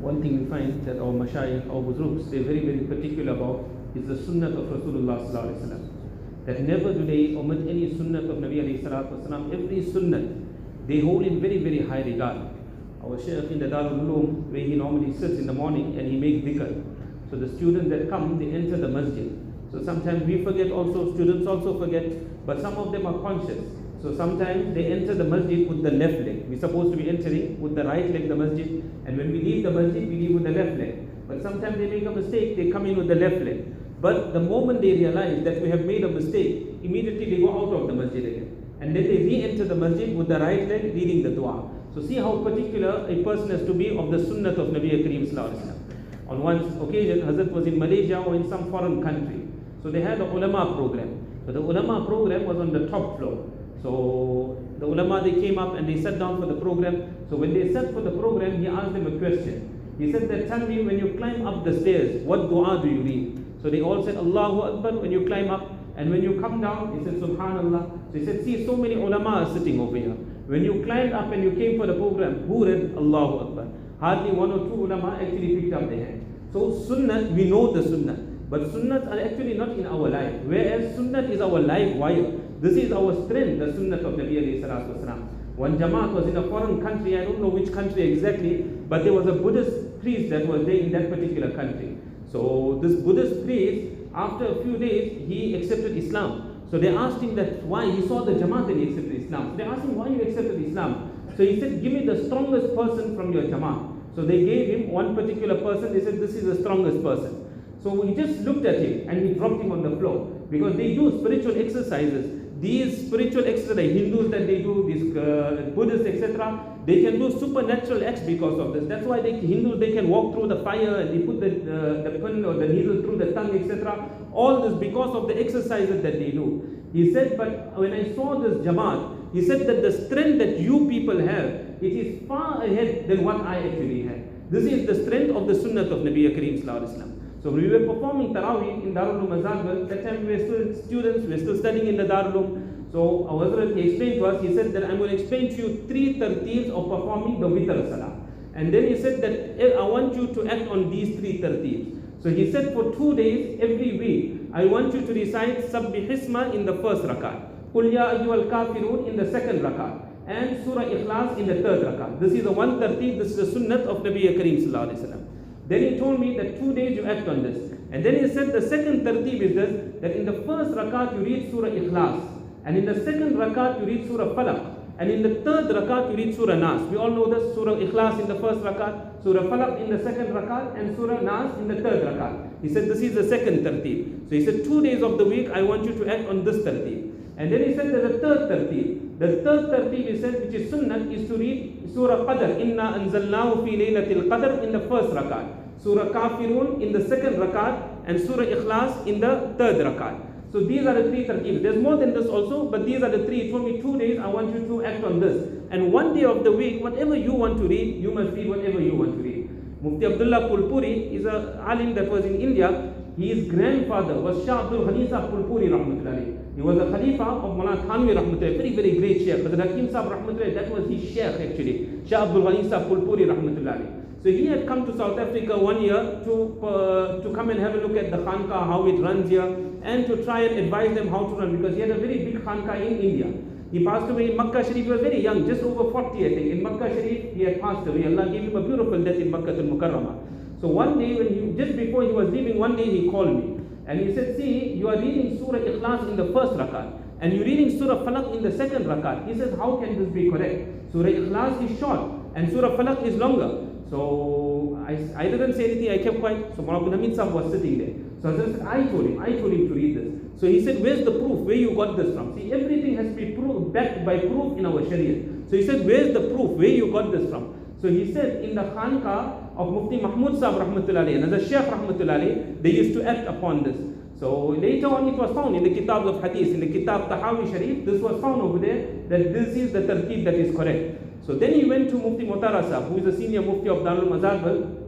one thing we find that our mashayikh, our buzrugs, they're very, very particular about is the sunnah of Rasulullah sallallahu alaihi wasallam. That never do they omit any sunnah of Nabi alayhi salatu wasalam. Every sunnah they hold in very, very high regard. Our shaykh in the Darul Uloom, where he normally sits in the morning and he makes dhikr. So the students that come, they enter the masjid. So sometimes we forget also, students also forget, but some of them are conscious. So sometimes they enter the masjid with the left leg. We're supposed to be entering with the right leg the masjid, and when we leave the masjid, we leave with the left leg. But sometimes they make a mistake, they come in with the left leg. But the moment they realize that we have made a mistake, immediately they go out of the masjid again. And then they re-enter the masjid with the right leg reading the dua. So see how particular a person has to be of the sunnah of Nabi Kareem sallallahu alaihi wasallam. On one occasion, Hazrat was in Malaysia or in some foreign country. So they had the ulama program. So the ulama program was on the top floor. So the ulama, they came up and they sat down for the program. So when they sat for the program, he asked them a question. He said that, tell me, when you climb up the stairs, what dua do you read? So they all said, Allahu Akbar when you climb up. And when you come down, he said, Subhanallah. So he said, see, so many ulama are sitting over here. When you climbed up and you came for the program, who read Allahu Akbar? Hardly one or two ulama actually picked up their hand. So sunnah, we know the sunnah. But sunnahs are actually not in our life. Whereas sunnah is our life wire. This is our strength, the sunnah of Nabi alayhi salatu wasalam. One Jamaat was in a foreign country, I don't know which country exactly, but there was a Buddhist priest that was there in that particular country. So this Buddhist priest, after a few days, he accepted Islam. So they asked him that why. He saw the Jamaat and he accepted Islam. So they asked him, why you accepted Islam? So he said, give me the strongest person from your Jamaat. So they gave him one particular person. They said, this is the strongest person. So he just looked at him and he dropped him on the floor. Because they do spiritual exercises. These spiritual exercises, the Hindus that they do, these Buddhists, etc., they can do supernatural acts because of this. That's why Hindus, they can walk through the fire and they put the pin or the needle through the tongue, etc. All this because of the exercises that they do. He said, but when I saw this Jamaat, he said that the strength that you people have, it is far ahead than what I actually had. This is the strength of the sunnah of Nabi Kareem sallallahu alaihi wasallam. So when we were performing Taraweeh in Darul Uloom Azad, that time we were still students, we were still studying in the Darul Uloom. So our Hazrat, he explained to us, he said that I'm going to explain to you 3 tarteebs of performing the Witr Salah. And then he said that I want you to act on these 3 tarteebs. So he said for 2 days, every week, I want you to recite Sabbih Hisma in the first rakat, Qul Ya Ayyuhal Kafirun in the second rakat, and Surah Ikhlas in the third rakat. This is the one tarteeb, this is the sunnah of Nabi Kareem sallallahu alaihi wasallam. Then he told me that 2 days you act on this. And then he said the second tarteeb is this, that in the first rakat you read Surah Ikhlas, and in the second rakat you read Surah Falaq, and in the third rakat you read Surah Nas. We all know this, Surah Ikhlas in the first rakat, Surah Falaq in the second rakat, and Surah Nas in the third rakat. He said this is the second tarteeb. So he said 2 days of the week I want you to act on this tarteeb. And then he said there's a third tarteeb. The third tarteeb he said, which is sunnah, is to read Surah Qadr, Inna anzalnahu fi laylatil qadr in the first rakat, Surah Kafirun in the second rakat, and Surah Ikhlas in the third rakat. So these are the 3 tarteebs. There's more than this also, but these are the 3. He told me 2 days I want you to act on this. And 1 day of the week, whatever you want to read, you must read whatever you want to read. Mufti Abdullah Pulpuri is a alim that was in India. His grandfather was Shah Abdul Hanisa Pulpuri rahmatullahi. He was a Khalifa of Mullah Thanwi rahmatullahi, very, very great Shaykh. Hazrat Hakim Sahib rahmatullahi, that was his Shaykh actually. Shah Abdul Hanisa Pulpuri rahmatullahi. So he had come to South Africa 1 year to come and have a look at the Khanqa, how it runs here, and to try and advise them how to run, because he had a very big Khanqa in India. He passed away in Makkah Sharif. He was very young, just over 40 I think. In Makkah Sharif he had passed away. Allah gave him a beautiful death in Makkah al-Mukarramah. So one day just before he was leaving, one day he called me. And he said, see, you are reading Surah Ikhlas in the first rakat, and you're reading Surah Falaq in the second rakat. He says, how can this be correct? Surah Ikhlas is short, and Surah Falaq is longer. So I didn't say anything, I kept quiet. So Mohammed Saheb was sitting there. So I told him to read this. So he said, where's the proof? Where you got this from? See, everything has to be backed by proof in our Sharia. So he said, where's the proof? Where you got this from? So he said, in the Khanqa of Mufti Mahmud Saheb rahmatullahi, and as a Shaykh rahmatullahi, they used to act upon this. So later on it was found in the Kitab of Hadith, in the Kitab Tahawi Sharif, this was found over there, that this is the tartib that is correct. So then he went to Mufti Motara Saheb, who is the senior Mufti of Darul Mazarbal,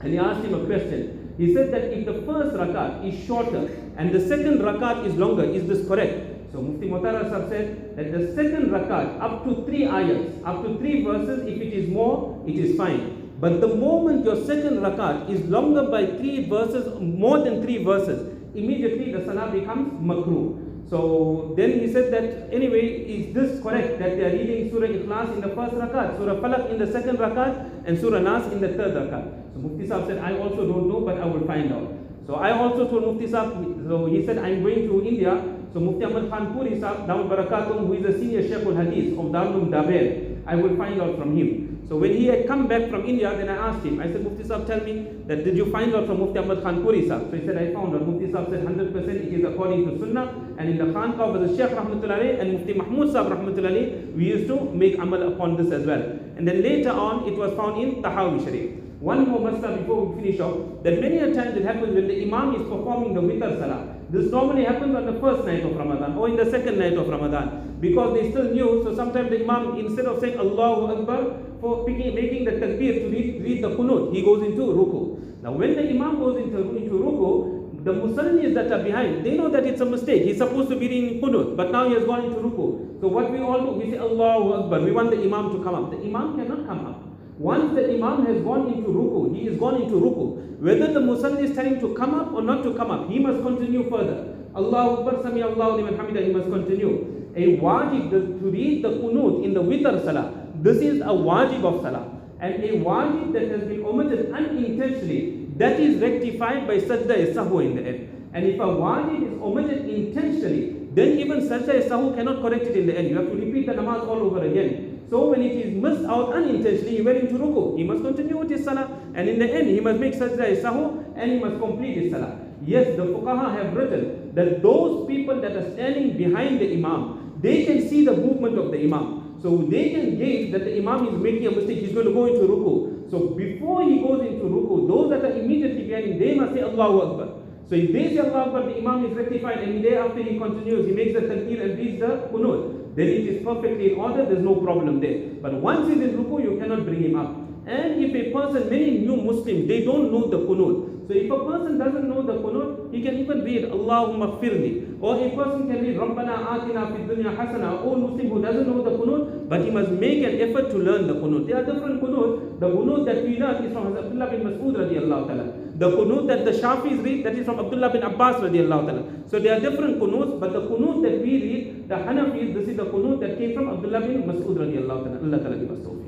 and he asked him a question. He said that if the first rakat is shorter and the second rakat is longer, is this correct? So Mufti Motara Saheb said that the second rakat, up to 3 ayats, up to 3 verses, if it is more, it is fine. But the moment your second rakat is longer by 3 verses, more than 3 verses, immediately the salah becomes makruh. So then he said that, anyway, is this correct that they are reading Surah Ikhlas in the first rakat, Surah Falaq in the second rakat, and Surah Nas in the third rakat? So Mufti Saheb said, I also don't know, but I will find out. So I also told Mufti Saheb, so he said, I'm going to India. So Mufti Ahmad Khan Puri Saheb, Dawud Barakatum, who is a senior Sheikh al-Hadith of Darul Daber, I will find out from him. So when he had come back from India, then I asked him, I said, Mufti Saheb, tell me that did you find out from Mufti Ahmad Khan Puri Saheb? So he said, I found out. Mufti Saheb said 100% it is according to Sunnah, and in the Khanqah was the Sheikh Rahmatullahi and Mufti Mahmud Saheb Rahmatullahi, we used to make amal upon this as well. And then later on, it was found in Tahawi Sharif. One more masla before we finish off, that many a times it happens when the Imam is performing the Witr Salah. This normally happens on the first night of Ramadan or in the second night of Ramadan, because they still new. So sometimes the Imam, instead of saying Allahu Akbar for making the takbir to read the qunut, he goes into ruku. Now when the Imam goes into ruku, the musallis that are behind, they know that it's a mistake. He's supposed to be reading qunut, but now he has gone into ruku. So what we all do, we say Allahu Akbar. We want the Imam to come up. The Imam cannot come up. Once the Imam has gone into ruku, he is gone into ruku. Whether the musalli is telling to come up or not to come up, he must continue further. Allahu Akbar, Sami Allahu liman hamida, he must continue. A wajib to read the qunut in the witr salah, this is a wajib of salah. And a wajib that has been omitted unintentionally, that is rectified by sajda sahu in the end. And if a wajib is omitted intentionally, then even sajda sahu cannot correct it in the end. You have to repeat the namaz all over again. So when it is missed out unintentionally, he went into ruku, he must continue with his salah, and in the end he must make sajda sahu and he must complete his salah. Yes, the fuqaha have written that those people that are standing behind the Imam, they can see the movement of the Imam. So they can gauge that the Imam is making a mistake, he's going to go into ruku. So before he goes into ruku, those that are immediately behind him, they must say Allahu Akbar. So if they say Allahu Akbar, the Imam is rectified, and thereafter he continues, he makes the takbir and reads the qunut, then it is perfectly in order, there's no problem there. But once he's in ruku, you cannot bring him up. And if a person, many new Muslims, they don't know the qunut. So if a person doesn't know the qunut, he can even read Allahumma firli. Or a person can read Rabbana atina fid dunya hasana. Or Muslim who doesn't know the qunut, but he must make an effort to learn the qunut. There are different qunut. The qunut that we learn is from Abdullah bin Mas'ud radiallahu ta'ala. The qunut that the Shafis read, that is from Abdullah bin Abbas radiallahu ta'ala. So there are different qunuts, but the qunut that we read, the Hanafis, this is the qunut that came from Abdullah bin Mas'ud radiallahu ta'ala. Allah ta'ala give us tawfiq.